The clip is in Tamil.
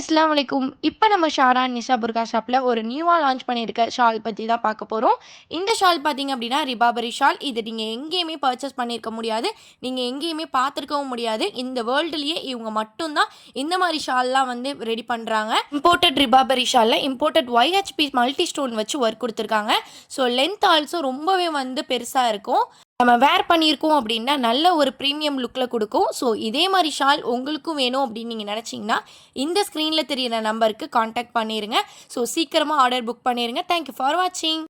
அஸ்ஸலாமு அலைக்கும். இப்போ நம்ம ஷாரா நிஷா புர்கா ஷாப்பில் ஒரு நியூவாக லான்ச் பண்ணியிருக்க ஷால் பற்றி தான் பார்க்க போகிறோம். இந்த ஷால் பார்த்தீங்க அப்படின்னா ரிபாபரி ஷால். இது நீங்கள் எங்கேயுமே பர்ச்சேஸ் பண்ணியிருக்க முடியாது. நீங்கள் எங்கேயுமே பார்த்துருக்கவும் முடியாது. இந்த வேர்ல்டுலேயே இவங்க மட்டும்தான் இந்த மாதிரி ஷால்லாம் வந்து ரெடி பண்ணுறாங்க. இம்போர்ட்டட் ரிபாபரி ஷாலில் இம்போர்ட்டட் ஒய்ஹெச்பி மல்டி ஸ்டோன் வச்சு ஒர்க் கொடுத்துருக்காங்க. ஸோ லென்த் ஆல்சோ ரொம்பவே வந்து பெருசாக இருக்கும். நம்ம வேர் பண்ணியிருக்கோம் அப்படின்னா நல்ல ஒரு ப்ரீமியம் லுக்கில் கொடுக்கும். ஸோ இதே மாதிரி ஷால் உங்களுக்கும் வேணும் அப்படின்னு நீங்கள் நினச்சிங்கன்னா இந்த ஸ்க்ரீனில் தெரியிற நம்பருக்கு காண்டாக்ட் பண்ணிடுங்க. ஸோ சீக்கிரமாக ஆர்டர் புக் பண்ணிடுங்க. தேங்க்யூ ஃபார் வாட்சிங்.